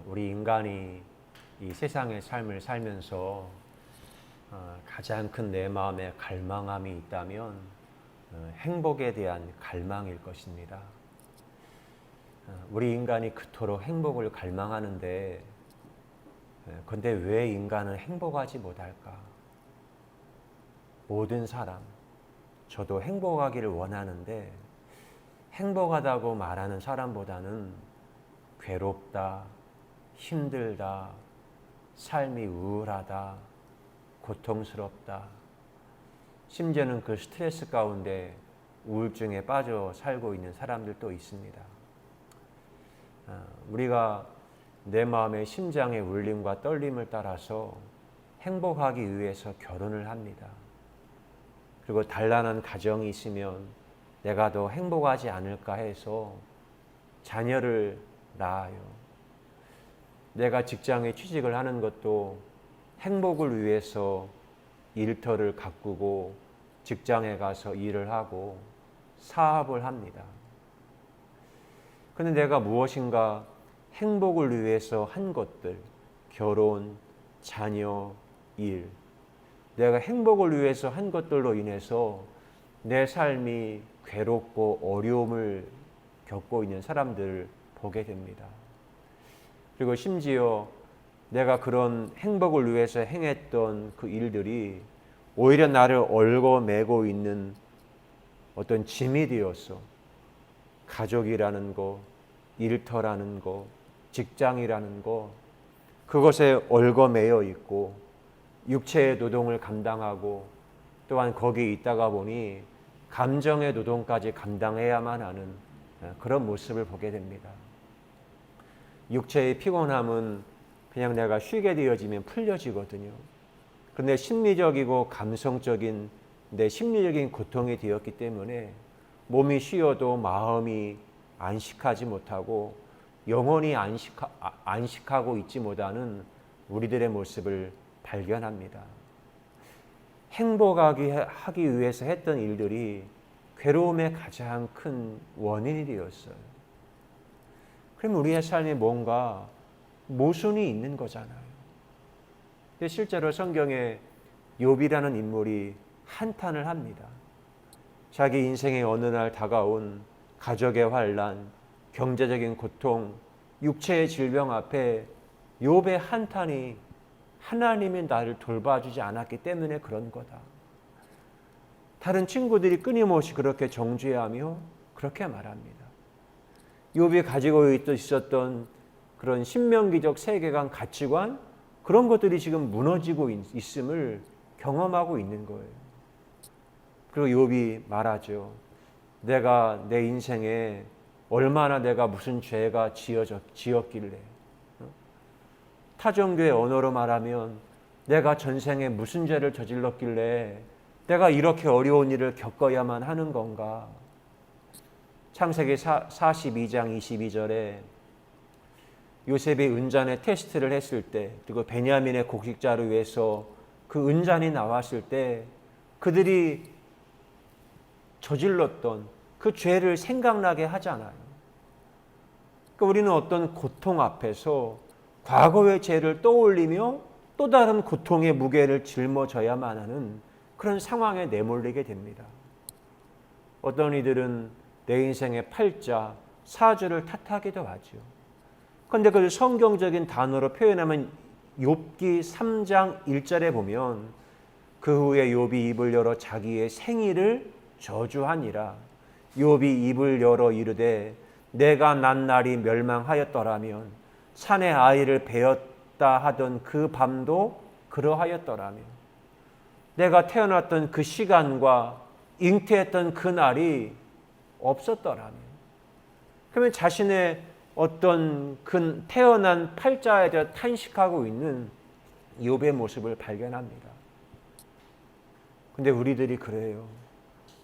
우리 인간이 이 세상의 삶을 살면서 가장 큰 내 마음의 갈망함이 있다면 행복에 대한 갈망일 것입니다. 우리 인간이 그토록 행복을 갈망하는데 근데 왜 인간은 행복하지 못할까? 모든 사람, 저도 행복하기를 원하는데 행복하다고 말하는 사람보다는 괴롭다, 힘들다, 삶이 우울하다, 고통스럽다, 심지어는 그 스트레스 가운데 우울증에 빠져 살고 있는 사람들도 있습니다. 우리가 내 마음의 심장의 울림과 떨림을 따라서 행복하기 위해서 결혼을 합니다. 그리고 단란한 가정이 있으면 내가 더 행복하지 않을까 해서 자녀를 낳아요. 내가 직장에 취직을 하는 것도 행복을 위해서 일터를 가꾸고 직장에 가서 일을 하고 사업을 합니다. 그런데 내가 무엇인가 행복을 위해서 한 것들, 결혼, 자녀, 일, 내가 행복을 위해서 한 것들로 인해서 내 삶이 괴롭고 어려움을 겪고 있는 사람들을 보게 됩니다. 그리고 심지어 내가 그런 행복을 위해서 행했던 그 일들이 오히려 나를 얽어매고 있는 어떤 짐이 되어서 가족이라는 거, 일터라는 거, 직장이라는 거, 그것에 얽어매여 있고 육체의 노동을 감당하고 또한 거기 있다가 보니 감정의 노동까지 감당해야만 하는 그런 모습을 보게 됩니다. 육체의 피곤함은 그냥 내가 쉬게 되어지면 풀려지거든요. 그런데 심리적이고 감성적인 내 심리적인 고통이 되었기 때문에 몸이 쉬어도 마음이 안식하지 못하고 영혼이 안식하고 있지 못하는 우리들의 모습을 발견합니다. 행복하기 위해서 했던 일들이 괴로움의 가장 큰 원인이 되었어요. 그럼 우리의 삶에 뭔가 모순이 있는 거잖아요. 근데 실제로 성경에 욥이라는 인물이 한탄을 합니다. 자기 인생의 어느 날 다가온 가족의 환난, 경제적인 고통, 육체의 질병 앞에 욥의 한탄이 하나님이 나를 돌봐주지 않았기 때문에 그런 거다. 다른 친구들이 끊임없이 그렇게 정죄하며 그렇게 말합니다. 욥이 가지고 있었던 그런 신명기적 세계관, 가치관, 그런 것들이 지금 무너지고 있음을 경험하고 있는 거예요. 그리고 욥이 말하죠. 내가 내 인생에 얼마나 내가 무슨 죄가 지었길래, 타종교의 언어로 말하면 내가 전생에 무슨 죄를 저질렀길래 내가 이렇게 어려운 일을 겪어야만 하는 건가. 창세기 42장 22절에 요셉이 은잔의 테스트를 했을 때, 그리고 베냐민의 곡식자를 위해서 그 은잔이 나왔을 때 그들이 저질렀던 그 죄를 생각나게 하잖아요. 그러니까 우리는 어떤 고통 앞에서 과거의 죄를 떠올리며 또 다른 고통의 무게를 짊어져야만 하는 그런 상황에 내몰리게 됩니다. 어떤 이들은 내 인생의 팔자, 사주를 탓하기도 하죠. 그런데 그 성경적인 단어로 표현하면 욥기 3장 1절에 보면 그 후에 욥이 입을 열어 자기의 생일을 저주하니라. 욥이 입을 열어 이르되 내가 난 날이 멸망하였더라면 산의 아이를 베었다 하던 그 밤도 그러하였더라며 내가 태어났던 그 시간과 잉태했던 그 날이 없었더라며. 그러면 자신의 어떤 그 태어난 팔자에 대해 탄식하고 있는 욥의 모습을 발견합니다. 근데 우리들이 그래요.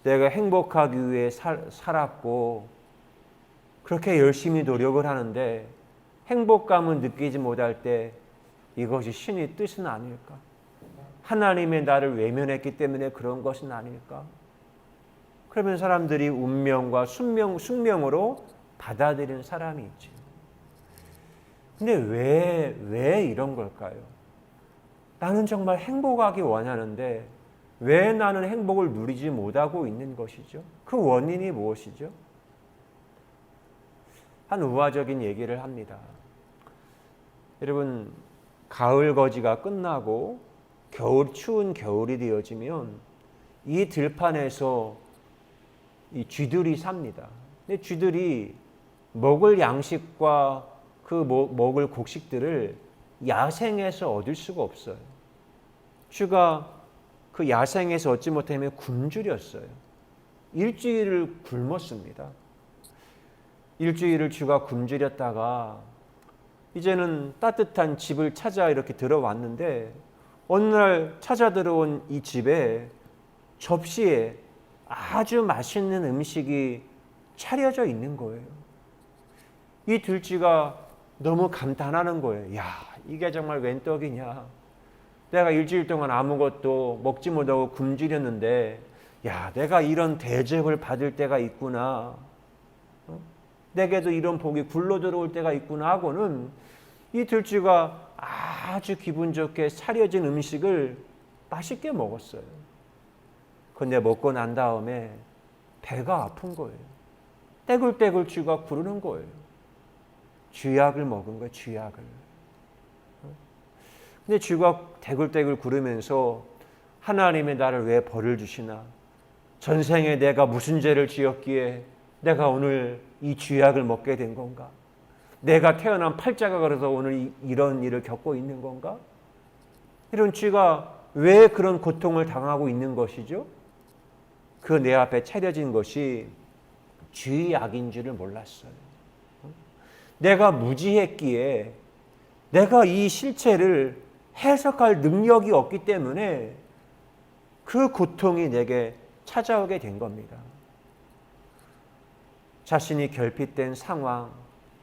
내가 행복하기 위해 살았고 그렇게 열심히 노력을 하는데 행복감을 느끼지 못할 때 이것이 신의 뜻은 아닐까? 하나님의 나를 외면했기 때문에 그런 것은 아닐까? 그러면 사람들이 운명과 숙명으로 받아들이는 사람이 있죠. 근데 왜 이런 걸까요? 나는 정말 행복하기 원하는데 왜 나는 행복을 누리지 못하고 있는 것이죠? 그 원인이 무엇이죠? 한 우화적인 얘기를 합니다. 여러분, 가을 거지가 끝나고 추운 겨울이 되어지면 이 들판에서 이 쥐들이 삽니다. 근데 쥐들이 먹을 양식과 그 먹을 곡식들을 야생에서 얻을 수가 없어요. 쥐가 그 야생에서 얻지 못하면 굶주렸어요. 일주일을 굶었습니다. 일주일을 쥐가 굶주렸다가 이제는 따뜻한 집을 찾아 이렇게 들어왔는데 어느 날 찾아 들어온 이 집에 접시에 아주 맛있는 음식이 차려져 있는 거예요. 이 들쥐가 너무 감탄하는 거예요. 야, 이게 정말 웬 떡이냐. 내가 일주일 동안 아무것도 먹지 못하고 굶주렸는데 야, 내가 이런 대접을 받을 때가 있구나. 내게도 이런 복이 굴러 들어올 때가 있구나 하고는 이 들쥐가 아주 기분 좋게 차려진 음식을 맛있게 먹었어요. 근데 먹고 난 다음에 배가 아픈 거예요. 떼굴떼굴 쥐가 구르는 거예요. 쥐약을 먹은 거예요. 쥐약을. 근데 쥐가 떼굴떼굴 구르면서 하나님이 나를 왜 벌을 주시나? 전생에 내가 무슨 죄를 지었기에 내가 오늘 이 쥐약을 먹게 된 건가? 내가 태어난 팔자가 그래서 오늘 이런 일을 겪고 있는 건가? 이런 쥐가 왜 그런 고통을 당하고 있는 것이죠? 그 내 앞에 차려진 것이 쥐약인 줄을 몰랐어요. 내가 무지했기에 내가 이 실체를 해석할 능력이 없기 때문에 그 고통이 내게 찾아오게 된 겁니다. 자신이 결핍된 상황,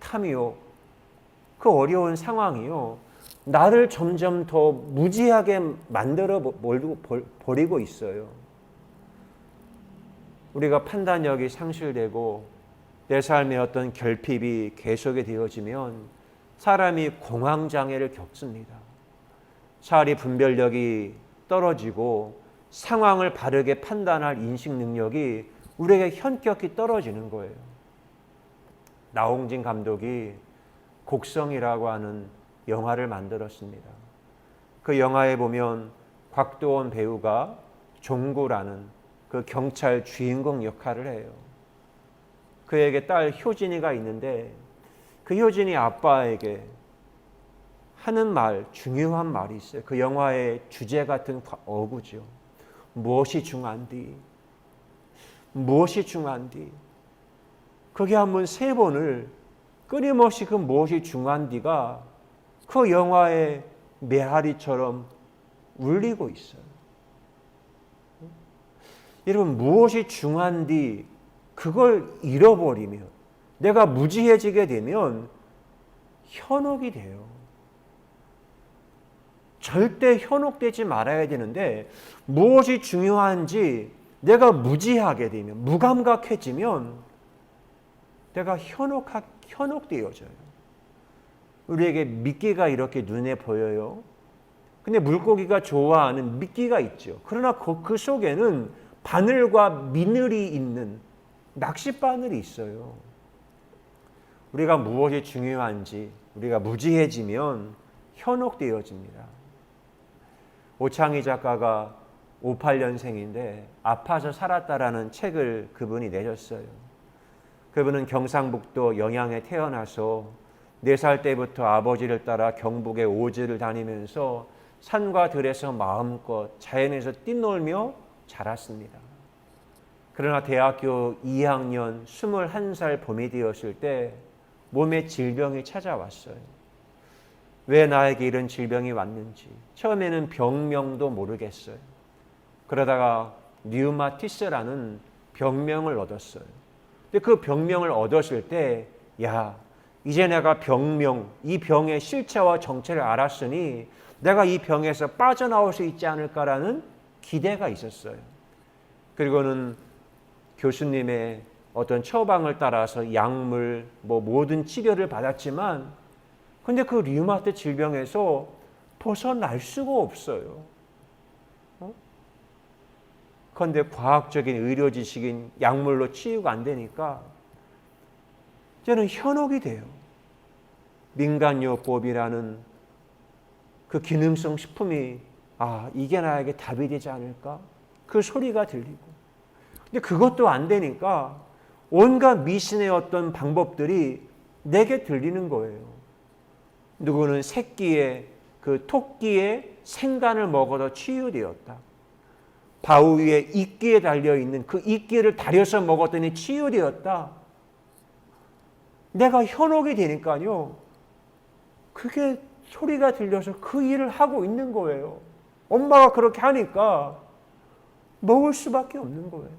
탐욕, 그 어려운 상황이요, 나를 점점 더 무지하게 만들어 버리고 있어요. 우리가 판단력이 상실되고 내 삶에 어떤 결핍이 계속이 되어지면 사람이 공황장애를 겪습니다. 사리 분별력이 떨어지고 상황을 바르게 판단할 인식 능력이 우리에게 현격히 떨어지는 거예요. 나홍진 감독이 곡성이라고 하는 영화를 만들었습니다. 그 영화에 보면 곽도원 배우가 종구라는 그 경찰 주인공 역할을 해요. 그에게 딸 효진이가 있는데 그 효진이 아빠에게 하는 말, 중요한 말이 있어요. 그 영화의 주제 같은 어구죠. 무엇이 중요한디? 무엇이 중요한디? 그게 한번 3번을 끊임없이 그 무엇이 중요한디가 그 영화의 메아리처럼 울리고 있어요. 여러분, 무엇이 중요한디 그걸 잃어버리면, 내가 무지해지게 되면 현혹이 돼요. 절대 현혹되지 말아야 되는데 무엇이 중요한지 내가 무지하게 되면, 무감각해지면 내가 현혹되어져요. 우리에게 미끼가 이렇게 눈에 보여요. 근데 물고기가 좋아하는 미끼가 있죠. 그러나 그 속에는 바늘과 미늘이 있는 낚싯바늘이 있어요. 우리가 무엇이 중요한지 우리가 무지해지면 현혹되어집니다. 오창희 작가가 58년생인데 아파서 살았다라는 책을 그분이 내셨어요. 그분은 경상북도 영양에 태어나서 4살 때부터 아버지를 따라 경북의 오지를 다니면서 산과 들에서 마음껏 자연에서 뛰놀며 자랐습니다. 그러나 대학교 2학년 21살 봄이 되었을 때 몸에 질병이 찾아왔어요. 왜 나에게 이런 질병이 왔는지 처음에는 병명도 모르겠어요. 그러다가 류마티스라는 병명을 얻었어요. 근데 그 병명을 얻었을 때 이제 내가 이 병의 실체와 정체를 알았으니 내가 이 병에서 빠져나올 수 있지 않을까라는 기대가 있었어요. 그리고는 교수님의 어떤 처방을 따라서 약물, 모든 치료를 받았지만 근데 그 류마트 질병에서 벗어날 수가 없어요. 그런데 과학적인 의료 지식인 약물로 치유가 안 되니까 이제는 현혹이 돼요. 민간요법이라는 그 기능성 식품이 이게 나에게 답이 되지 않을까? 그 소리가 들리고. 근데 그것도 안 되니까 온갖 미신의 어떤 방법들이 내게 들리는 거예요. 누구는 새끼의 그 토끼의 생간을 먹어서 치유되었다. 바위 위에 이끼에 달려있는 그 이끼를 다려서 먹었더니 치유되었다. 내가 현혹이 되니까요. 그게 소리가 들려서 그 일을 하고 있는 거예요. 엄마가 그렇게 하니까 먹을 수밖에 없는 거예요.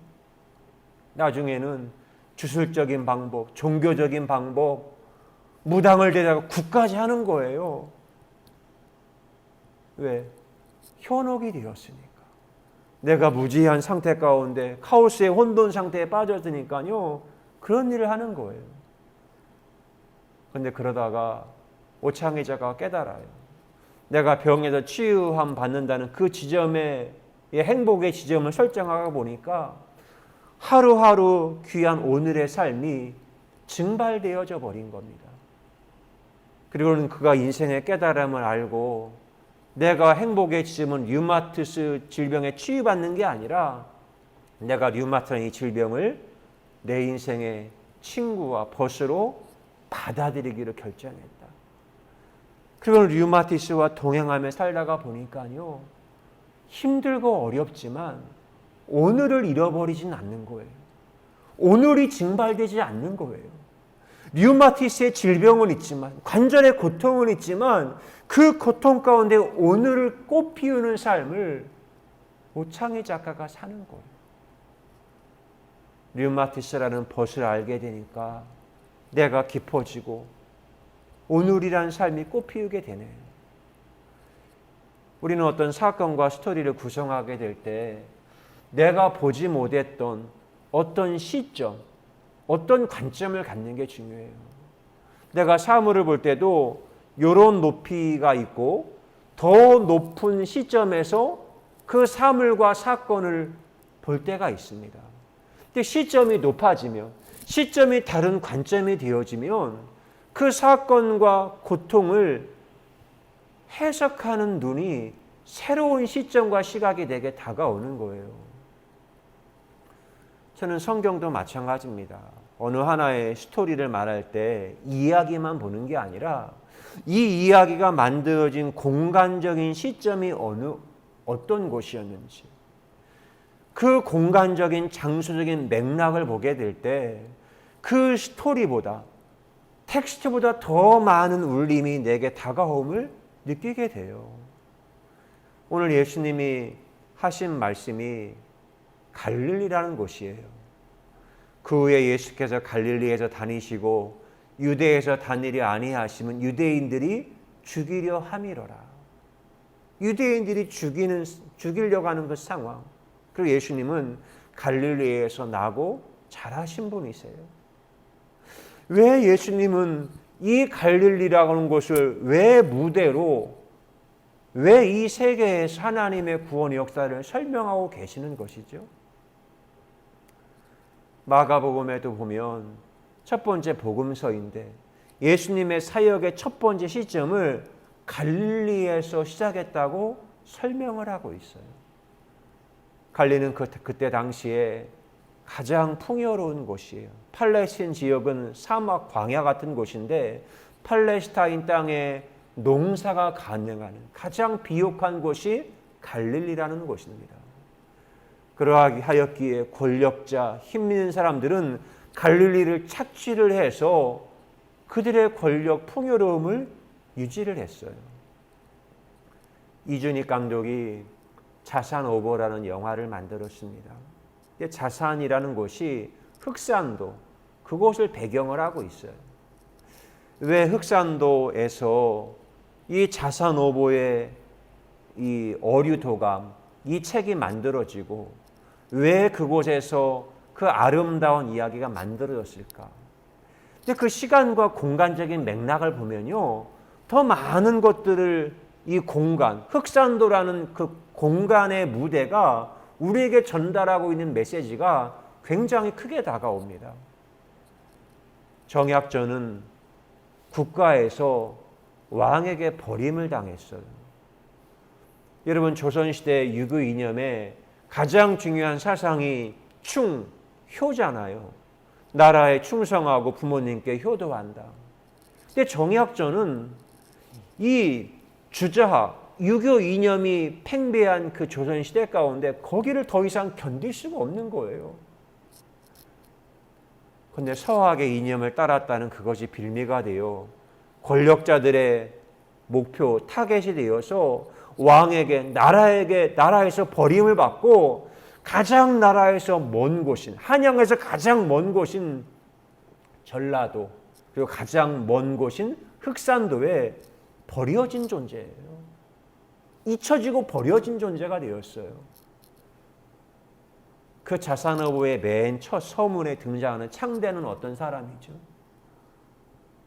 나중에는 주술적인 방법, 종교적인 방법, 무당을 데려다가 굿까지 하는 거예요. 왜? 현혹이 되었으니까. 내가 무지한 상태 가운데 카오스의 혼돈 상태에 빠졌으니까요. 그런 일을 하는 거예요. 그런데 그러다가 오창의자가 깨달아요. 내가 병에서 치유함 받는다는 그 지점에 행복의 지점을 설정하고 보니까 하루하루 귀한 오늘의 삶이 증발되어져 버린 겁니다. 그리고는 그가 인생의 깨달음을 알고 내가 행복의 지점은 류마티스 질병에 치유받는 게 아니라 내가 류마티라는 이 질병을 내 인생의 친구와 벗으로 받아들이기로 결정했다. 그리고 류마티스와 동행하며 살다가 보니까요. 힘들고 어렵지만 오늘을 잃어버리진 않는 거예요. 오늘이 증발되지 않는 거예요. 류마티스의 질병은 있지만 관절의 고통은 있지만 그 고통 가운데 오늘을 꽃피우는 삶을 오창희 작가가 사는 거예요. 류마티스라는 벗을 알게 되니까 내가 깊어지고 오늘이란 삶이 꽃피우게 되네요. 우리는 어떤 사건과 스토리를 구성하게 될 때 내가 보지 못했던 어떤 시점, 어떤 관점을 갖는 게 중요해요. 내가 사물을 볼 때도 이런 높이가 있고 더 높은 시점에서 그 사물과 사건을 볼 때가 있습니다. 근데 시점이 높아지면, 시점이 다른 관점이 되어지면 그 사건과 고통을 해석하는 눈이 새로운 시점과 시각이 내게 다가오는 거예요. 저는 성경도 마찬가지입니다. 어느 하나의 스토리를 말할 때 이야기만 보는 게 아니라 이 이야기가 만들어진 공간적인 시점이 어떤 곳이었는지 그 공간적인 장소적인 맥락을 보게 될 때 그 스토리보다 텍스트보다 더 많은 울림이 내게 다가옴을 느끼게 돼요. 오늘 예수님이 하신 말씀이 갈릴리라는 곳이에요. 그 후에 예수께서 갈릴리에서 다니시고 유대에서 다니려 아니하시면 유대인들이 죽이려 함이로라. 유대인들이 죽이려고 하는 그 상황. 그리고 예수님은 갈릴리에서 나고 자라신 분이세요. 왜 예수님은 이 갈릴리라고 하는 곳을 왜 무대로 왜 이 세계에서 하나님의 구원의 역사를 설명하고 계시는 것이죠? 마가복음에도 보면 첫 번째 복음서인데 예수님의 사역의 첫 번째 시점을 갈릴리에서 시작했다고 설명을 하고 있어요. 갈릴리는 그때 당시에 가장 풍요로운 곳이에요. 팔레스틴 지역은 사막 광야 같은 곳인데 팔레스타인 땅에 농사가 가능한 가장 비옥한 곳이 갈릴리라는 곳입니다. 그러하였기에 권력자, 힘 있는 사람들은 갈릴리를 착취를 해서 그들의 권력 풍요로움을 유지를 했어요. 이준익 감독이 자산 오버라는 영화를 만들었습니다. 자산이라는 곳이 흑산도, 그곳을 배경을 하고 있어요. 왜 흑산도에서 이 자산 오버의 이 어류도감, 이 책이 만들어지고 왜 그곳에서 그 아름다운 이야기가 만들어졌을까? 근데 그 시간과 공간적인 맥락을 보면요, 더 많은 것들을 이 공간, 흑산도라는 그 공간의 무대가 우리에게 전달하고 있는 메시지가 굉장히 크게 다가옵니다. 정약전은 국가에서 왕에게 버림을 당했어요. 여러분, 조선시대 유교 이념에 가장 중요한 사상이 효잖아요. 나라에 충성하고 부모님께 효도한다. 근데 정약전은 이 주자학, 유교 이념이 팽배한 그 조선시대 가운데 거기를 더 이상 견딜 수가 없는 거예요. 그런데 서학의 이념을 따랐다는 그것이 빌미가 되어 권력자들의 목표, 타겟이 되어서 왕에게, 나라에서 버림을 받고 가장 나라에서 먼 곳인, 한양에서 가장 먼 곳인 전라도, 그리고 가장 먼 곳인 흑산도에 버려진 존재예요. 잊혀지고 버려진 존재가 되었어요. 그 자산어보의 맨 첫 서문에 등장하는 창대는 어떤 사람이죠?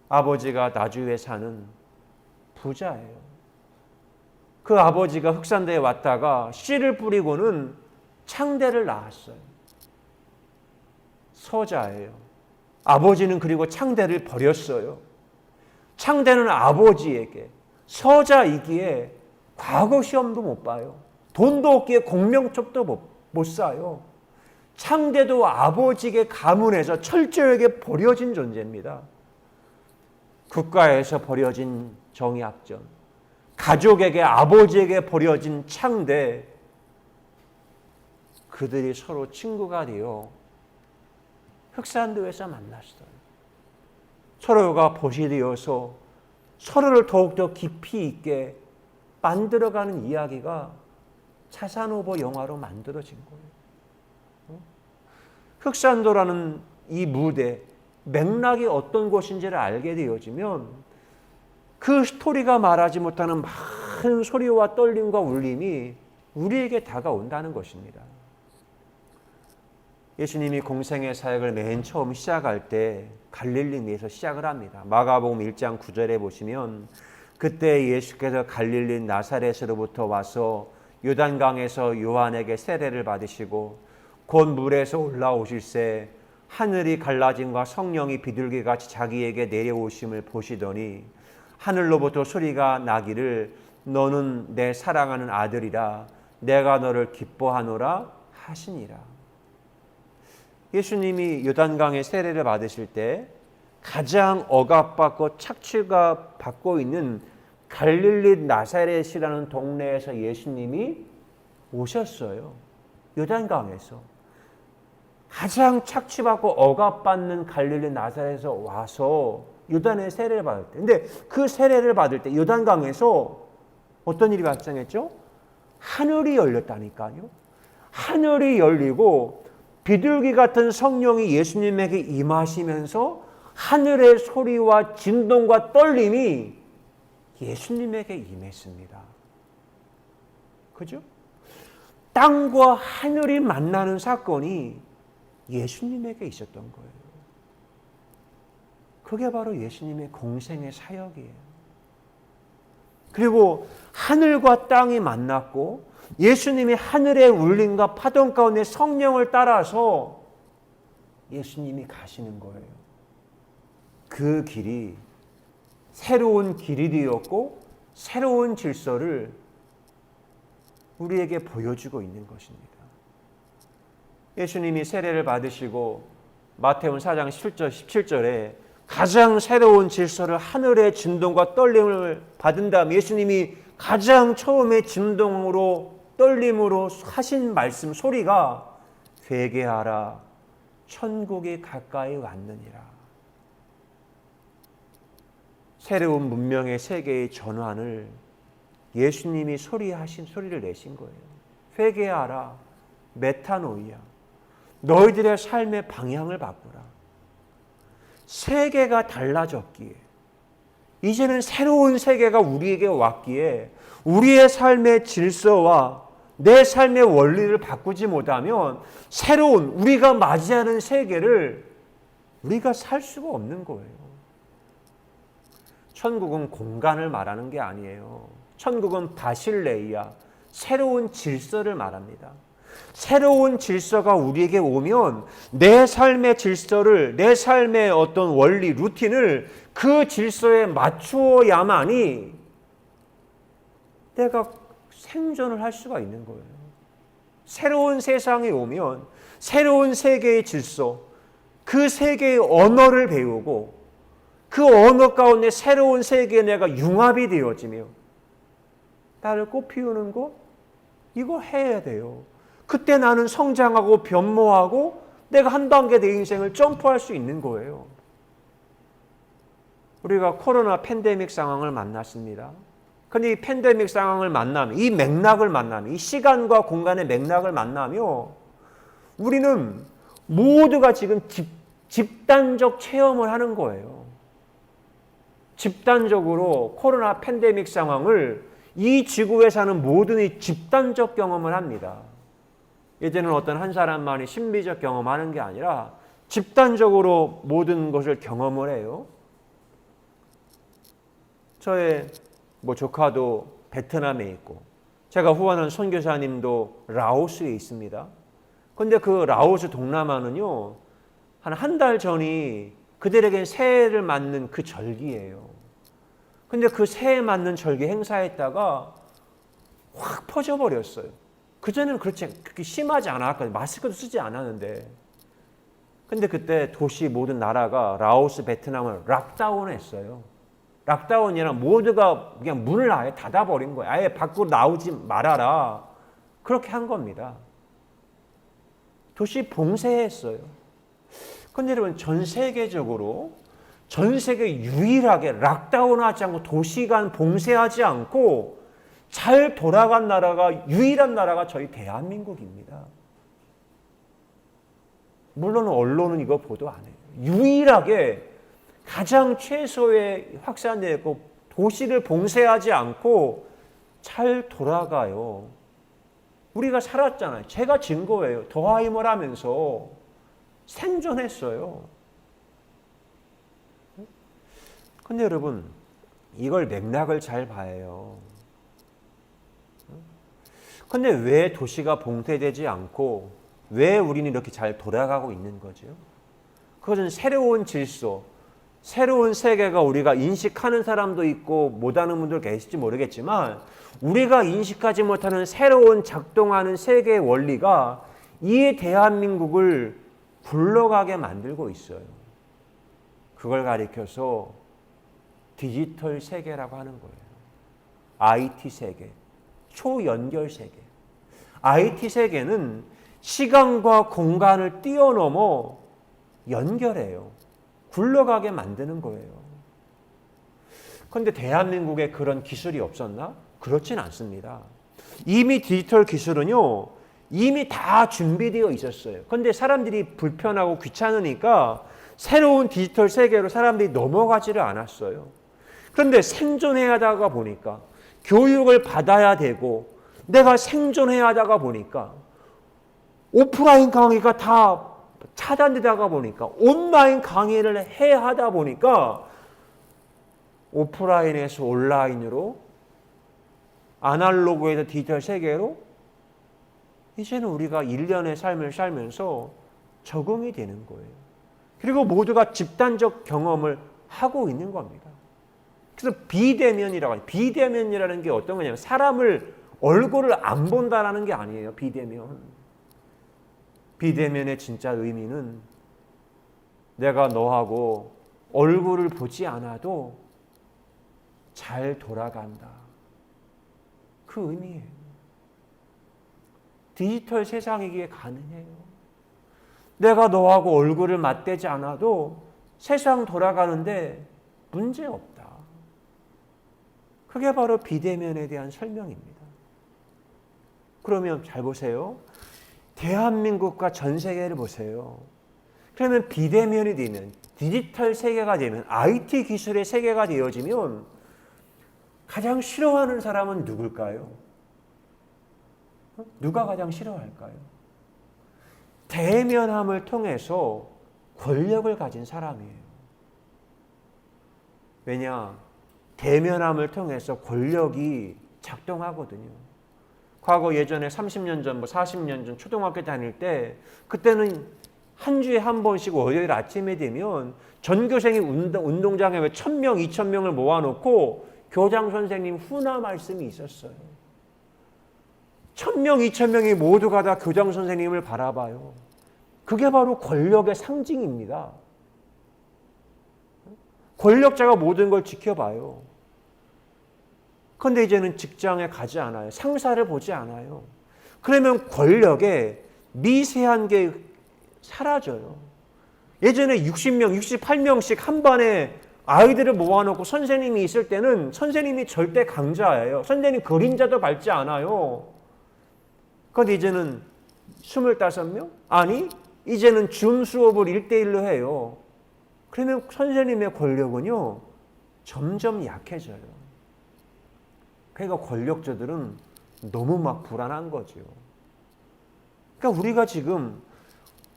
아버지가 나주에 사는 부자예요. 그 아버지가 흑산도에 왔다가 씨를 뿌리고는 창대를 낳았어요. 서자예요. 아버지는 그리고 창대를 버렸어요. 창대는 아버지에게, 서자이기에 과거 시험도 못 봐요. 돈도 없기에 공명첩도 못 사요. 창대도 아버지에게 가문에서 철저하게 버려진 존재입니다. 국가에서 버려진 정약전, 가족에게, 아버지에게 버려진 창대, 그들이 서로 친구가 되어 흑산도에서 만났어요. 서로가 벗이 되어서 서로를 더욱더 깊이 있게 만들어가는 이야기가 차산오보 영화로 만들어진 거예요. 흑산도라는 이 무대, 맥락이 어떤 곳인지를 알게 되어지면 그 스토리가 말하지 못하는 많은 소리와 떨림과 울림이 우리에게 다가온다는 것입니다. 예수님이 공생의 사역을 맨 처음 시작할 때 갈릴리에서 시작을 합니다. 마가복음 1장 9절에 보시면 그때 예수께서 갈릴리 나사렛으로부터 와서 요단강에서 요한에게 세례를 받으시고 곧 물에서 올라오실새 하늘이 갈라짐과 성령이 비둘기같이 자기에게 내려오심을 보시더니 하늘로부터 소리가 나기를 너는 내 사랑하는 아들이라 내가 너를 기뻐하노라 하시니라. 예수님이 요단강에 세례를 받으실 때 가장 억압받고 착취가 받고 있는 갈릴리 나사렛이라는 동네에서 예수님이 오셨어요. 요단강에서. 가장 착취받고 억압받는 갈릴리 나사렛에서 와서 요단에 세례를 받을 때. 근데 그 세례를 받을 때 요단강에서 어떤 일이 발생했죠? 하늘이 열렸다니까요. 하늘이 열리고 비둘기 같은 성령이 예수님에게 임하시면서 하늘의 소리와 진동과 떨림이 예수님에게 임했습니다. 그죠? 땅과 하늘이 만나는 사건이 예수님에게 있었던 거예요. 그게 바로 예수님의 공생의 사역이에요. 그리고 하늘과 땅이 만났고 예수님이 하늘의 울림과 파동 가운데 성령을 따라서 예수님이 가시는 거예요. 그 길이 새로운 길이 되었고 새로운 질서를 우리에게 보여주고 있는 것입니다. 예수님이 세례를 받으시고 마태복음 4장 17절에 가장 새로운 질서를 하늘의 진동과 떨림을 받은 다음 예수님이 가장 처음에 진동으로 떨림으로 하신 말씀 소리가 회개하라 천국이 가까이 왔느니라. 새로운 문명의 세계의 전환을 예수님이 소리를 내신 거예요. 회개하라 메타노이아 너희들의 삶의 방향을 바꾸라. 세계가 달라졌기에 이제는 새로운 세계가 우리에게 왔기에 우리의 삶의 질서와 내 삶의 원리를 바꾸지 못하면 새로운 우리가 맞이하는 세계를 우리가 살 수가 없는 거예요. 천국은 공간을 말하는 게 아니에요. 천국은 바실레이아, 새로운 질서를 말합니다. 새로운 질서가 우리에게 오면 내 삶의 질서를, 내 삶의 어떤 원리, 루틴을 그 질서에 맞추어야만이 내가 생존을 할 수가 있는 거예요. 새로운 세상이 오면 새로운 세계의 질서, 그 세계의 언어를 배우고 그 언어 가운데 새로운 세계에 내가 융합이 되어지며 나를 꽃피우는 거 이거 해야 돼요. 그때 나는 성장하고 변모하고 내가 한 단계 내 인생을 점프할 수 있는 거예요. 우리가 코로나 팬데믹 상황을 만났습니다. 근데 이 팬데믹 상황을 만나면, 이 맥락을 만나면, 이 시간과 공간의 맥락을 만나며 우리는 모두가 지금 집단적 체험을 하는 거예요. 집단적으로 코로나 팬데믹 상황을 이 지구에 사는 모든이 집단적 경험을 합니다. 이제는 어떤 한 사람만이 신비적 경험하는 게 아니라 집단적으로 모든 것을 경험을 해요. 저의 조카도 베트남에 있고 제가 후원하는 선교사님도 라오스에 있습니다. 그런데 그 라오스 동남아는요, 한 달 전이 그들에겐 새해를 맞는 그 절기예요. 근데 그 새해 맞는 절기 행사했다가 확 퍼져버렸어요. 그전에는 그렇게 심하지 않았거든요. 마스크도 쓰지 않았는데. 근데 그때 도시 모든 나라가 라오스, 베트남을 락다운 했어요. 락다운이란 모두가 그냥 문을 아예 닫아버린 거예요. 아예 밖으로 나오지 말아라. 그렇게 한 겁니다. 도시 봉쇄했어요. 근데 여러분, 전 세계적으로 전 세계 유일하게 락다운하지 않고 도시간 봉쇄하지 않고 잘 돌아간 나라가, 유일한 나라가 저희 대한민국입니다. 물론 언론은 이거 보도 안 해요. 유일하게 가장 최소의 확산되고 도시를 봉쇄하지 않고 잘 돌아가요. 우리가 살았잖아요. 제가 증거예요. 더하임을 하면서 생존했어요. 근데 여러분, 이걸 맥락을 잘 봐요. 근데 왜 도시가 봉쇄되지 않고 왜 우리는 이렇게 잘 돌아가고 있는 거죠? 그것은 새로운 질서, 새로운 세계가 우리가 인식하는 사람도 있고 못하는 분들 계실지 모르겠지만 우리가 인식하지 못하는 새로운 작동하는 세계의 원리가 이 대한민국을 굴러가게 만들고 있어요. 그걸 가리켜서 디지털 세계라고 하는 거예요. IT 세계, 초연결 세계. IT 세계는 시간과 공간을 뛰어넘어 연결해요. 굴러가게 만드는 거예요. 그런데 대한민국에 그런 기술이 없었나? 그렇진 않습니다. 이미 디지털 기술은요, 이미 다 준비되어 있었어요. 그런데 사람들이 불편하고 귀찮으니까 새로운 디지털 세계로 사람들이 넘어가지를 않았어요. 그런데 생존해야 하다가 보니까 교육을 받아야 되고 내가 생존해야 하다가 보니까 오프라인 강의가 다 차단되다가 보니까 온라인 강의를 해야 하다 보니까 오프라인에서 온라인으로 아날로그에서 디지털 세계로 이제는 우리가 일련의 삶을 살면서 적응이 되는 거예요. 그리고 모두가 집단적 경험을 하고 있는 겁니다. 그래서 비대면이라고 해요. 비대면이라는 게 어떤 거냐면 사람을 얼굴을 안 본다라는 게 아니에요. 비대면의 진짜 의미는 내가 너하고 얼굴을 보지 않아도 잘 돌아간다. 그 의미예요. 디지털 세상이기에 가능해요. 내가 너하고 얼굴을 맞대지 않아도 세상 돌아가는데 문제 없다. 그게 바로 비대면에 대한 설명입니다. 그러면 잘 보세요. 대한민국과 전 세계를 보세요. 그러면 비대면이 되면, 디지털 세계가 되면, IT 기술의 세계가 되어지면 가장 싫어하는 사람은 누굴까요? 누가 가장 싫어할까요? 대면함을 통해서 권력을 가진 사람이에요. 왜냐? 대면함을 통해서 권력이 작동하거든요. 과거 예전에 30년 전, 40년 전 초등학교 다닐 때 그때는 한 주에 한 번씩 월요일 아침에 되면 전교생이 운동장에 1,000명, 2,000명을 모아놓고 교장 선생님 훈화 말씀이 있었어요. 1,000명, 2,000명이 모두가 다 교장 선생님을 바라봐요. 그게 바로 권력의 상징입니다. 권력자가 모든 걸 지켜봐요. 그런데 이제는 직장에 가지 않아요. 상사를 보지 않아요. 그러면 권력의 미세한 게 사라져요. 예전에 60명, 68명씩 한 반에 아이들을 모아놓고 선생님이 있을 때는 선생님이 절대 강자예요. 선생님 그림자도 밟지 않아요. 그런데 이제는 25명? 아니, 이제는 줌 수업을 1대1로 해요. 그러면 선생님의 권력은요, 점점 약해져요. 그러니까 권력자들은 너무 막 불안한 거죠. 그러니까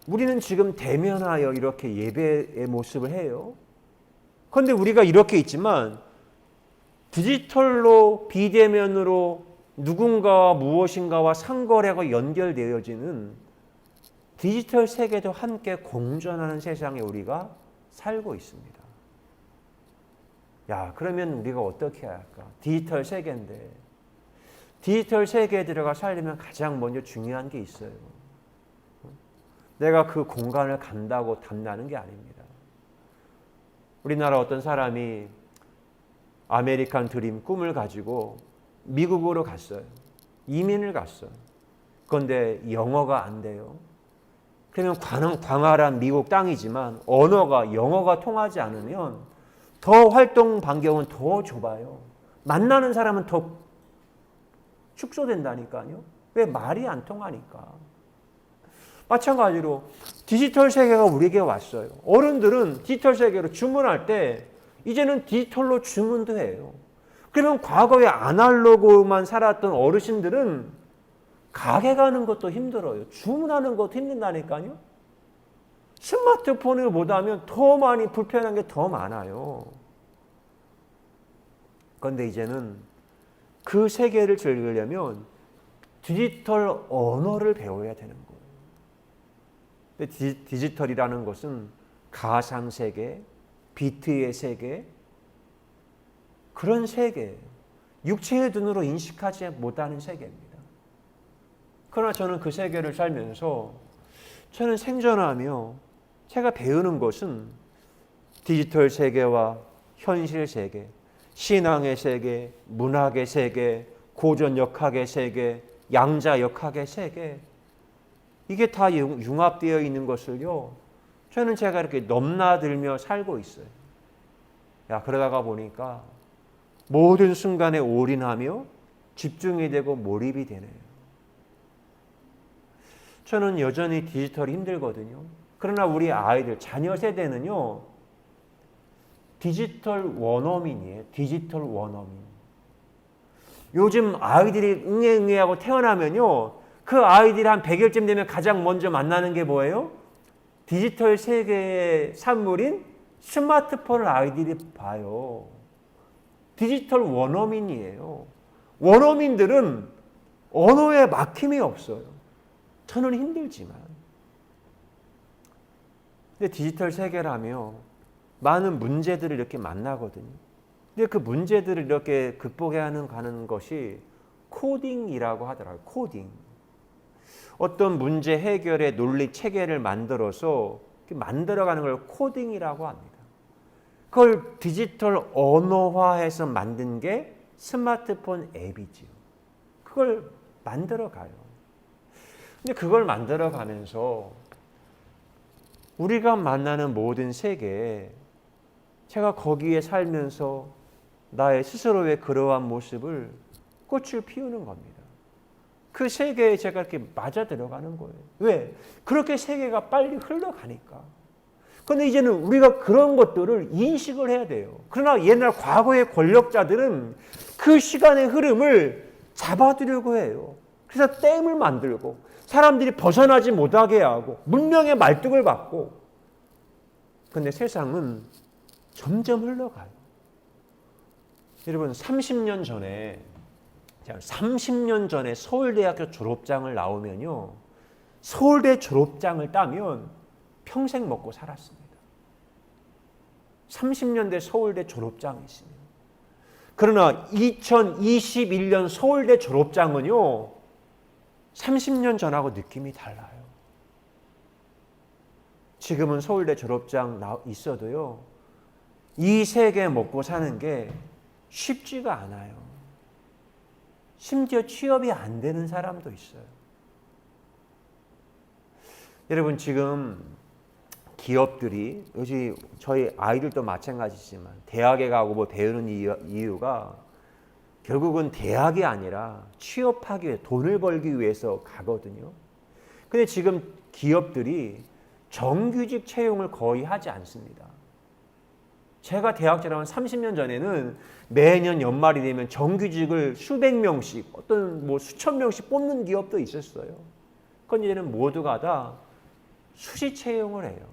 우리는 지금 대면하여 이렇게 예배의 모습을 해요. 그런데 우리가 이렇게 있지만 디지털로 비대면으로 누군가와 무엇인가와 상거래가 연결되어지는 디지털 세계도 함께 공존하는 세상에 우리가 살고 있습니다. 야, 그러면 우리가 어떻게 해야 할까? 디지털 세계인데 디지털 세계에 들어가 살려면 가장 먼저 중요한 게 있어요. 내가 그 공간을 간다고 담나는 게 아닙니다. 우리나라 어떤 사람이 아메리칸 드림 꿈을 가지고 미국으로 갔어요. 이민을 갔어요. 그런데 영어가 안 돼요. 그러면 광활한 미국 땅이지만 영어가 통하지 않으면 더 활동 반경은 더 좁아요. 만나는 사람은 더 축소된다니까요. 왜? 말이 안 통하니까. 마찬가지로 디지털 세계가 우리에게 왔어요. 어른들은 디지털 세계로 주문할 때 이제는 디지털로 주문도 해요. 그러면 과거에 아날로그만 살았던 어르신들은 가게 가는 것도 힘들어요. 주문하는 것도 힘든다니까요. 스마트폰을 못하면 더 많이 불편한 게 더 많아요. 그런데 이제는 그 세계를 즐기려면 디지털 언어를 배워야 되는 거예요. 디지털이라는 것은 가상세계, 비트의 세계, 그런 세계예요. 육체의 눈으로 인식하지 못하는 세계입니다. 그러나 저는 그 세계를 살면서 저는 생존하며 제가 배우는 것은 디지털 세계와 현실 세계, 신앙의 세계, 문학의 세계, 고전역학의 세계, 양자역학의 세계, 이게 다 융합되어 있는 것을요, 저는 제가 이렇게 넘나들며 살고 있어요. 그러다가 보니까 모든 순간에 올인하며 집중이 되고 몰입이 되네요. 저는 여전히 디지털이 힘들거든요. 그러나 우리 아이들, 자녀 세대는요, 디지털 원어민이에요. 디지털 원어민. 요즘 아이들이 응애응애하고 태어나면요, 그 아이들이 한 100일쯤 되면 가장 먼저 만나는 게 뭐예요? 디지털 세계의 산물인 스마트폰을 아이들이 봐요. 디지털 원어민이에요. 원어민들은 언어에 막힘이 없어요. 저는 힘들지만. 근데 디지털 세계라며 많은 문제들을 이렇게 만나거든요. 근데 그 문제들을 이렇게 극복해야 가는 것이 코딩이라고 하더라고요. 코딩. 어떤 문제 해결의 논리 체계를 만들어서 만들어가는 걸 코딩이라고 합니다. 그걸 디지털 언어화해서 만든 게 스마트폰 앱이지요. 그걸 만들어가요. 근데 그걸 만들어가면서 우리가 만나는 모든 세계에 제가 거기에 살면서 나의 스스로의 그러한 모습을 꽃을 피우는 겁니다. 그 세계에 제가 이렇게 맞아 들어가는 거예요. 왜? 그렇게 세계가 빨리 흘러가니까. 그런데 이제는 우리가 그런 것들을 인식을 해야 돼요. 그러나 옛날 과거의 권력자들은 그 시간의 흐름을 잡아두려고 해요. 그래서 댐을 만들고 사람들이 벗어나지 못하게 하고 문명의 말뚝을 받고. 그런데 세상은 점점 흘러가요. 여러분 30년 전에 서울대학교 졸업장을 나오면요, 서울대 졸업장을 따면 평생 먹고 살았습니다. 30년대 서울대 졸업장이 있으면. 그러나 2021년 서울대 졸업장은요, 30년 전하고 느낌이 달라요. 지금은 서울대 졸업장 있어도요, 이 세계 먹고 사는 게 쉽지가 않아요. 심지어 취업이 안 되는 사람도 있어요. 여러분, 지금 기업들이, 요즘 저희 아이들도 마찬가지지만 대학에 가고 뭐 배우는 이유가 결국은 대학이 아니라 취업하기 위해, 돈을 벌기 위해서 가거든요. 근데 지금 기업들이 정규직 채용을 거의 하지 않습니다. 제가 대학 졸업한 30년 전에는 매년 연말이 되면 정규직을 수백 명씩, 어떤 뭐 수천 명씩 뽑는 기업도 있었어요. 그건 이제는 모두가 다 수시 채용을 해요.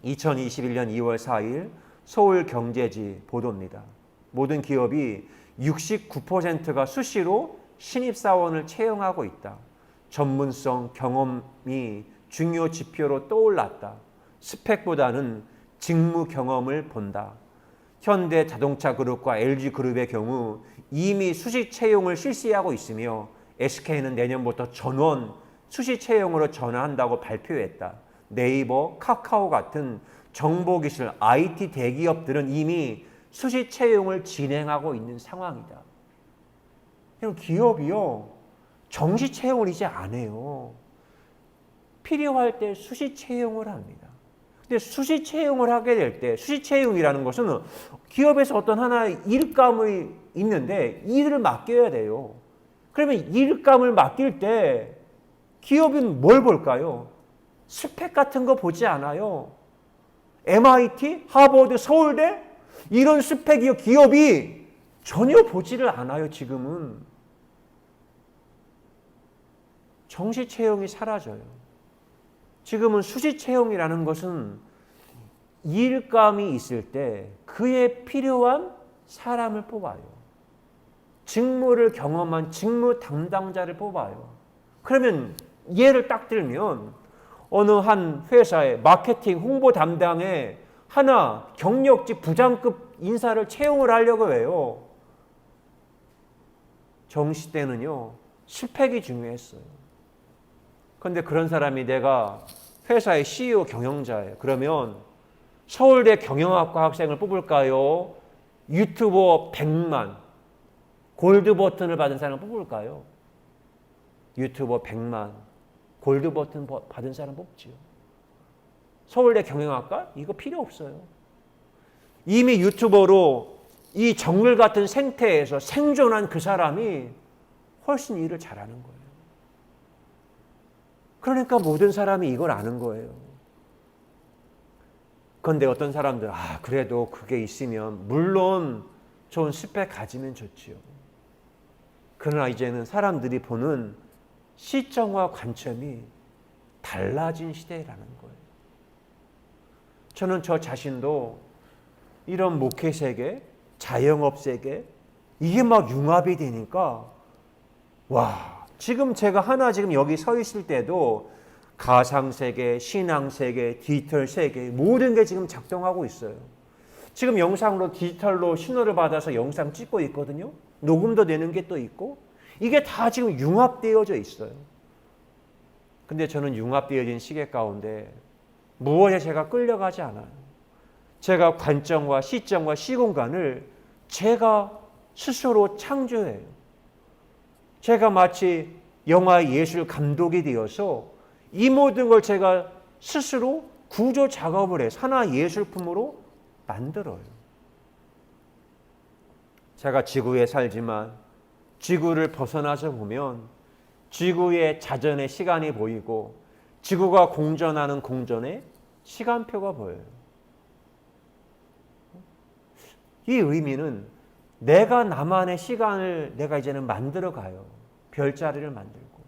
2021년 2월 4일 서울경제지 보도입니다. 모든 기업이 69%가 수시로 신입사원을 채용하고 있다. 전문성, 경험이 중요 지표로 떠올랐다. 스펙보다는 직무 경험을 본다. 현대자동차그룹과 LG그룹의 경우 이미 수시 채용을 실시하고 있으며 SK는 내년부터 전원 수시 채용으로 전환한다고 발표했다. 네이버, 카카오 같은 정보기술, IT 대기업들은 이미 수시 채용을 진행하고 있는 상황이다. 기업이요, 정시 채용을 이제 안 해요. 필요할 때 수시 채용을 합니다. 근데 수시 채용을 하게 될 때, 수시 채용이라는 것은 기업에서 어떤 하나의 일감이 있는데 일을 맡겨야 돼요. 그러면 일감을 맡길 때 기업은 뭘 볼까요? 스펙 같은 거 보지 않아요. MIT, 하버드, 서울대 이런 스펙이요, 기업이 전혀 보지를 않아요. 지금은 정시 채용이 사라져요. 지금은 수시 채용이라는 것은 일감이 있을 때 그에 필요한 사람을 뽑아요. 직무를 경험한 직무 담당자를 뽑아요. 그러면 예를 딱 들면 어느 한 회사의 마케팅 홍보 담당에 하나 경력직 부장급 인사를 채용을 하려고 해요. 정시 때는요, 스펙이 중요했어요. 그런데 그런 사람이 내가 회사의 CEO 경영자예요. 그러면 서울대 경영학과 학생을 뽑을까요? 유튜버 100만 골드 버튼을 받은 사람을 뽑을까요? 유튜버 100만 골드 버튼 받은 사람 뽑지요. 서울대 경영학과? 이거 필요 없어요. 이미 유튜버로 이 정글 같은 생태에서 생존한 그 사람이 훨씬 일을 잘하는 거예요. 그러니까 모든 사람이 이걸 아는 거예요. 그런데 어떤 사람들, 그래도 그게 있으면 물론 좋은 스펙 가지면 좋지요. 그러나 이제는 사람들이 보는 시점과 관점이 달라진 시대라는 거예요. 저는 저 자신도 이런 목회 세계, 자영업 세계, 이게 막 융합이 되니까 지금 제가 지금 여기 서 있을 때도 가상세계, 신앙세계, 디지털 세계 모든 게 지금 작동하고 있어요. 지금 영상으로 디지털로 신호를 받아서 영상 찍고 있거든요. 녹음도 되는 게 또 있고 이게 다 지금 융합되어져 있어요. 근데 저는 융합되어진 시계 가운데 무엇에 제가 끌려가지 않아요. 제가 관점과 시점과 시공간을 제가 스스로 창조해요. 제가 마치 영화의 예술 감독이 되어서 이 모든 걸 제가 스스로 구조 작업을 해서 하나의 예술품으로 만들어요. 제가 지구에 살지만 지구를 벗어나서 보면 지구의 자전의 시간이 보이고 지구가 공전하는 공전의 시간표가 보여요. 이 의미는 내가 나만의 시간을 내가 이제는 만들어 가요. 별자리를 만들고.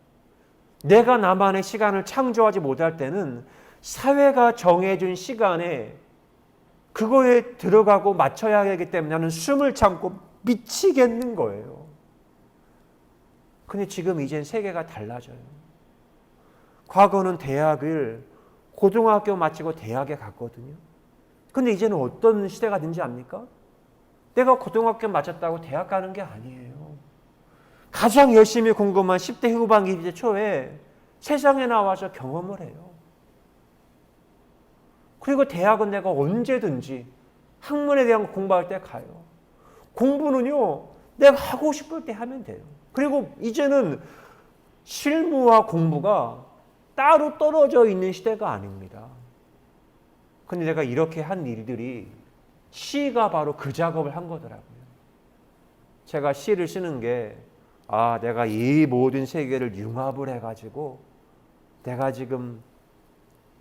내가 나만의 시간을 창조하지 못할 때는 사회가 정해준 시간에 그거에 들어가고 맞춰야 하기 때문에 나는 숨을 참고 미치겠는 거예요. 근데 지금 이젠 세계가 달라져요. 과거는 대학을 고등학교 마치고 대학에 갔거든요. 근데 이제는 어떤 시대가 된지 압니까? 내가 고등학교 마쳤다고 대학 가는 게 아니에요. 가장 열심히 공부만 10대 후반기 20대 초에 세상에 나와서 경험을 해요. 그리고 대학은 내가 언제든지 학문에 대한 공부할 때 가요. 공부는요, 내가 하고 싶을 때 하면 돼요. 그리고 이제는 실무와 공부가 따로 떨어져 있는 시대가 아닙니다. 근데 내가 이렇게 한 일들이 시가 바로 그 작업을 한 거더라고요. 제가 시를 쓰는 게 내가 이 모든 세계를 융합을 해가지고 내가 지금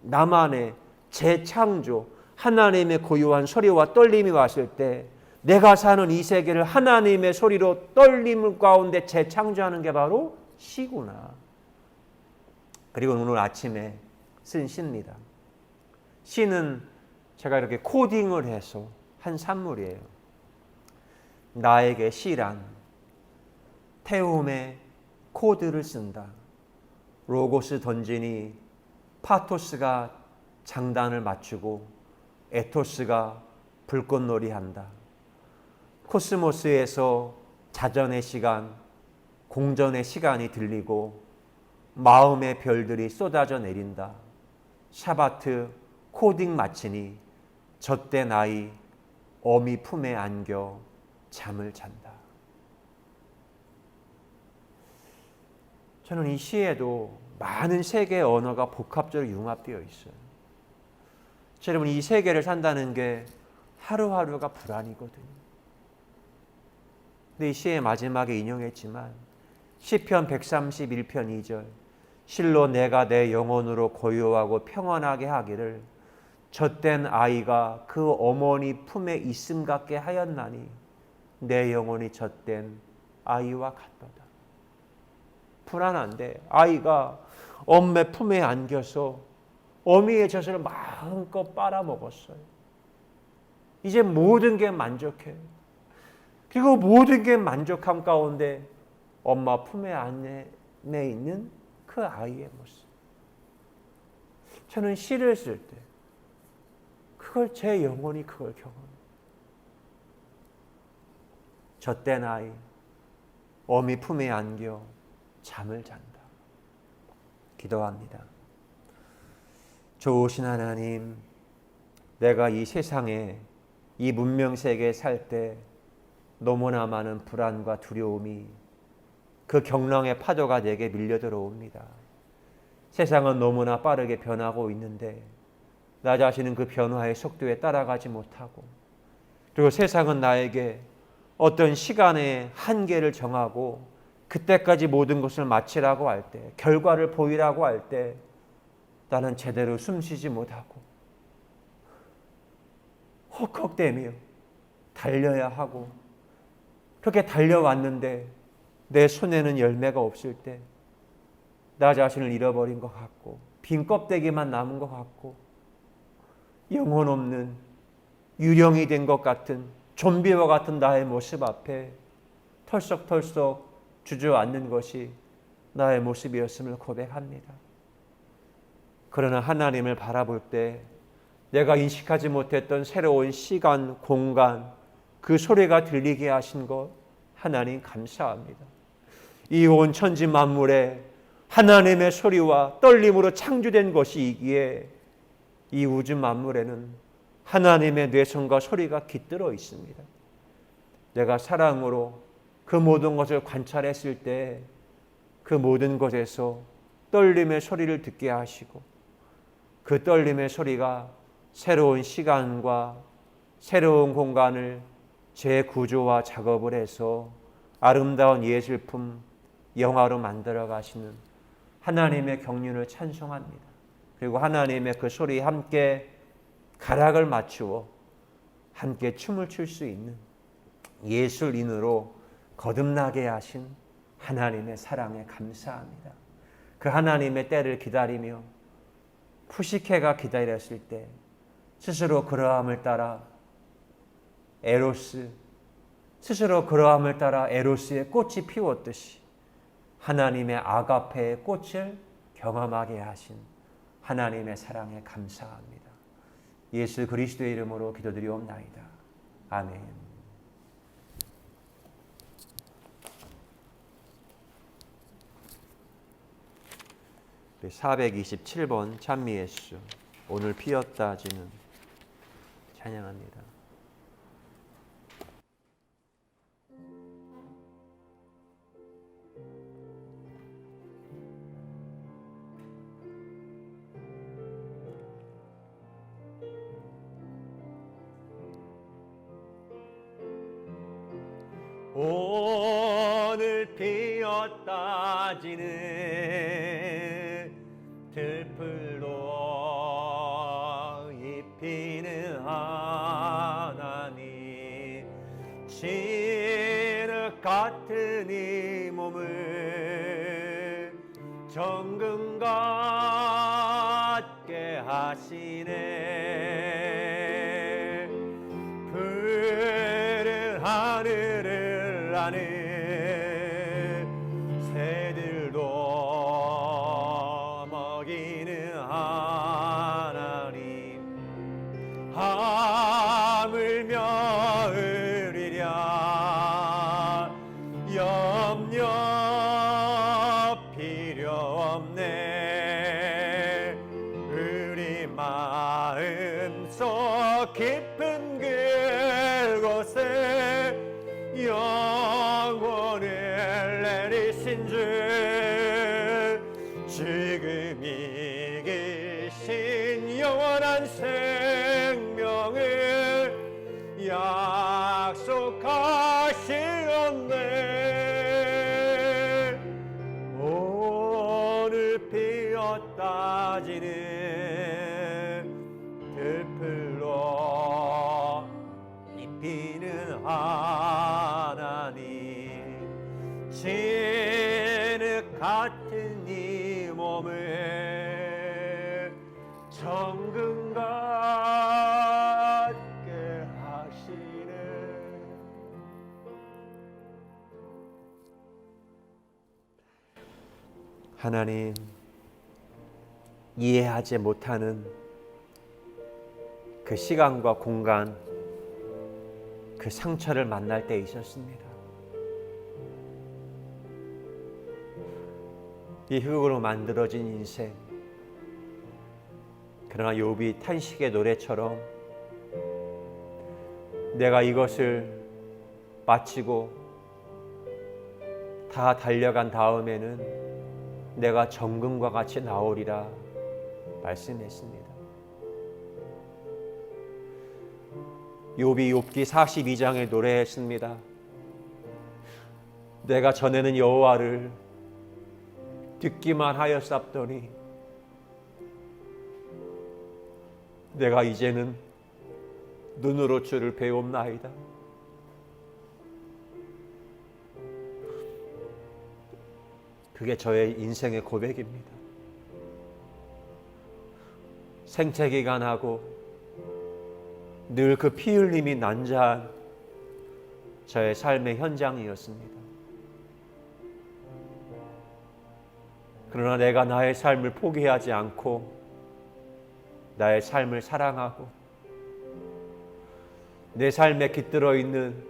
나만의 재창조, 하나님의 고유한 소리와 떨림이 왔을 때 내가 사는 이 세계를 하나님의 소리로 떨림 가운데 재창조하는 게 바로 시구나. 그리고 오늘 아침에 쓴 시입니다. 시는 제가 이렇게 코딩을 해서 한 산물이에요. 나에게 시란 태움의 코드를 쓴다. 로고스 던지니 파토스가 장단을 맞추고 에토스가 불꽃놀이 한다. 코스모스에서 자전의 시간, 공전의 시간이 들리고 마음의 별들이 쏟아져 내린다. 샤바트 코딩 마치니 젖된 아이 어미 품에 안겨 잠을 잔다. 저는 이 시에도 많은 세계의 언어가 복합적으로 융합되어 있어요. 여러분, 이 세계를 산다는 게 하루하루가 불안이거든요. 근데 이 시의 마지막에 인용했지만 시편 131편 2절 실로 내가 내 영혼으로 고요하고 평안하게 하기를 젖된 아이가 그 어머니 품에 있음 같게 하였나니 내 영혼이 젖된 아이와 같도다. 불안한데 아이가 엄마 품에 안겨서 어미의 젖을 마음껏 빨아먹었어요. 이제 모든 게 만족해요. 그리고 모든 게 만족함 가운데 엄마 품에 안에 있는 그 아이의 모습. 저는 시를 쓸 때 그걸 제 영혼이 그걸 경험해요. 젖된 아이, 어미 품에 안겨 잠을 잔다. 기도합니다. 좋으신 하나님, 내가 이 세상에 이 문명 세계에 살 때 너무나 많은 불안과 두려움이 그 경랑의 파도가 내게 밀려 들어옵니다. 세상은 너무나 빠르게 변하고 있는데 나 자신은 그 변화의 속도에 따라가지 못하고, 그리고 세상은 나에게 어떤 시간의 한계를 정하고 그때까지 모든 것을 마치라고 할 때, 결과를 보이라고 할 때 나는 제대로 숨쉬지 못하고 헉헉대며 달려야 하고, 그렇게 달려왔는데 내 손에는 열매가 없을 때 나 자신을 잃어버린 것 같고 빈 껍데기만 남은 것 같고 영혼 없는 유령이 된 것 같은 좀비와 같은 나의 모습 앞에 털썩털썩 주저앉는 것이 나의 모습이었음을 고백합니다. 그러나 하나님을 바라볼 때 내가 인식하지 못했던 새로운 시간, 공간, 그 소리가 들리게 하신 것 하나님 감사합니다. 이 온 천지 만물에 하나님의 소리와 떨림으로 창조된 것이기에 이 우주 만물에는 하나님의 뇌성과 소리가 깃들어 있습니다. 내가 사랑으로 그 모든 것을 관찰했을 때 그 모든 것에서 떨림의 소리를 듣게 하시고 그 떨림의 소리가 새로운 시간과 새로운 공간을 재구조와 작업을 해서 아름다운 예술품, 영화로 만들어 가시는 하나님의 경륜을 찬송합니다. 그리고 하나님의 그 소리에 함께 가락을 맞추어 함께 춤을 출 수 있는 예술인으로 거듭나게 하신 하나님의 사랑에 감사합니다. 그 하나님의 때를 기다리며 푸시케가 기다렸을 때 스스로 그러함을 따라 스스로 그러함을 따라 에로스의 꽃이 피웠듯이 하나님의 아가페의 꽃을 경험하게 하신 하나님의 사랑에 감사합니다. 예수 그리스도의 이름으로 기도드리옵나이다. 아멘. 427번 찬미의 수, 오늘 피었다지는 찬양합니다. 오늘 피었다지는 들풀로 입히는 하나님, 진흙 같은 이 몸을 정금 같게 하시네. 푸른 하늘을 나는 새들도 먹이는 하나님, 하물며 으리랴 염려 필요 없네. 우리 마음속 깊은 그곳에 영혼을 내리신 주, 지금 이 계신 영원한 생명을 약속하시었네. 오늘 피었다지는 들풀로 입히는 하나님, 진흙 같은 이 몸을 정금 같게 하시네. 하나님, 이해하지 못하는 그 시간과 공간, 그 상처를 만날 때 있었습니다. 이 흙으로 만들어진 인생, 그러나 욥이 탄식의 노래처럼 내가 이것을 마치고 다 달려간 다음에는 내가 정금과 같이 나오리라 말씀했습니다. 욥이 욥기 42장에 노래했습니다. 내가 전에는 여호와를 듣기만 하였사옵더니 내가 이제는 눈으로 주를 배움나이다. 그게 저의 인생의 고백입니다. 생체기간하고 늘 그 피 흘림이 난자한 저의 삶의 현장이었습니다. 그러나 내가 나의 삶을 포기하지 않고 나의 삶을 사랑하고 내 삶에 깃들어 있는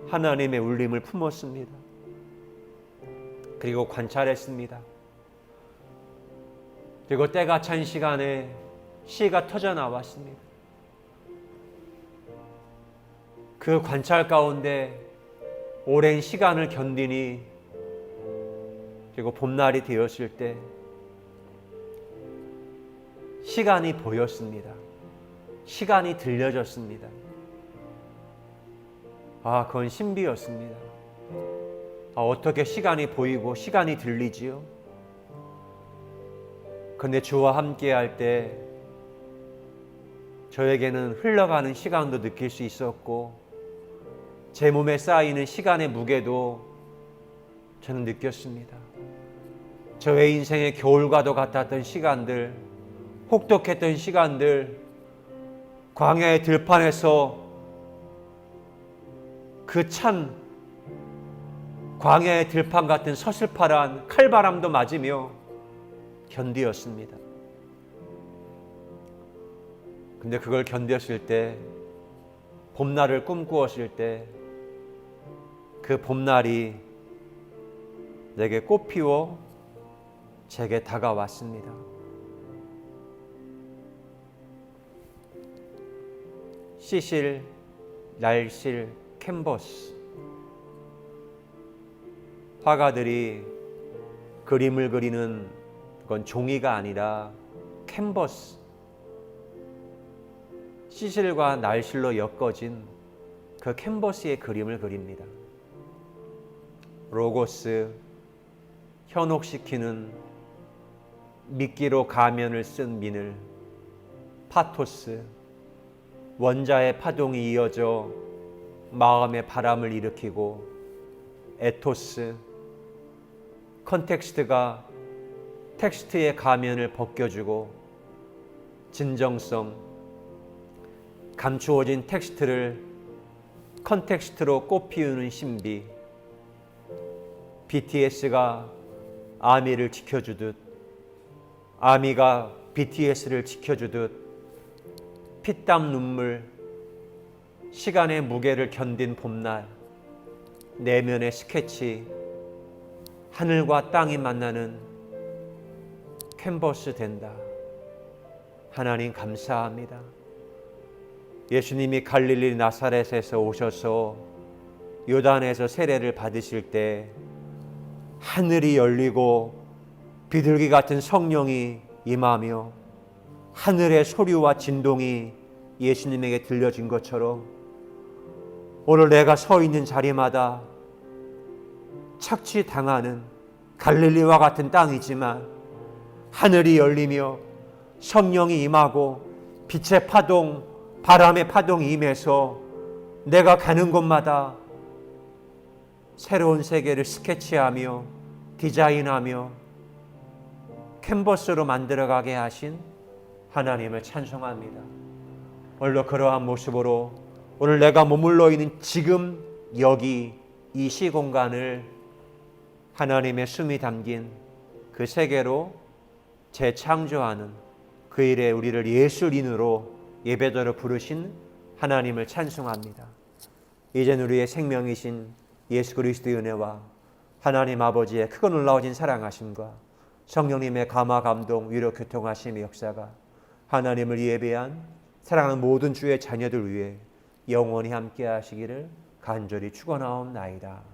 하나님의 울림을 품었습니다. 그리고 관찰했습니다. 그리고 때가 찬 시간에 시가 터져 나왔습니다. 그 관찰 가운데 오랜 시간을 견디니, 그리고 봄날이 되었을 때 시간이 보였습니다. 시간이 들려졌습니다. 그건 신비였습니다. 어떻게 시간이 보이고 시간이 들리지요? 그런데 주와 함께 할 때 저에게는 흘러가는 시간도 느낄 수 있었고 제 몸에 쌓이는 시간의 무게도 저는 느꼈습니다. 저의 인생의 겨울과도 같았던 시간들, 혹독했던 시간들, 광야의 들판에서 그 찬 광야의 들판 같은 서슬파란 칼바람도 맞으며 견디었습니다. 근데 그걸 견뎠을 때, 봄날을 꿈꾸었을 때 그 봄날이 내게 꽃피워 제게 다가왔습니다. 시실, 날실, 캔버스. 화가들이 그림을 그리는 건 종이가 아니라 캔버스, 시실과 날실로 엮어진 그 캔버스의 그림을 그립니다. 로고스, 현혹시키는 미끼로 가면을 쓴 미늘, 파토스, 원자의 파동이 이어져 마음의 바람을 일으키고, 에토스, 컨텍스트가 텍스트의 가면을 벗겨주고, 진정성, 감추어진 텍스트를 컨텍스트로 꽃피우는 신비, BTS가 아미를 지켜주듯, 아미가 BTS를 지켜주듯, 피땀 눈물, 시간의 무게를 견딘 봄날, 내면의 스케치, 하늘과 땅이 만나는 캔버스 된다. 하나님 감사합니다. 예수님이 갈릴리 나사렛에서 오셔서 요단에서 세례를 받으실 때 하늘이 열리고 비둘기 같은 성령이 임하며 하늘의 소리와 진동이 예수님에게 들려진 것처럼 오늘 내가 서 있는 자리마다 착취당하는 갈릴리와 같은 땅이지만 하늘이 열리며 성령이 임하고 빛의 파동, 바람의 파동이 임해서 내가 가는 곳마다 새로운 세계를 스케치하며 디자인하며 캔버스로 만들어가게 하신 하나님을 찬송합니다. 오늘도 그러한 모습으로 오늘 내가 머물러 있는 지금 여기 이 시공간을 하나님의 숨이 담긴 그 세계로 재창조하는 그 일에 우리를 예술인으로 예배자로 부르신 하나님을 찬송합니다. 이젠 우리의 생명이신 예수 그리스도의 은혜와 하나님 아버지의 크고 놀라워진 사랑하심과 성령님의 감화 감동 위로 교통하심의 역사가 하나님을 예배한 사랑하는 모든 주의 자녀들 위해 영원히 함께 하시기를 간절히 축원하옵나이다.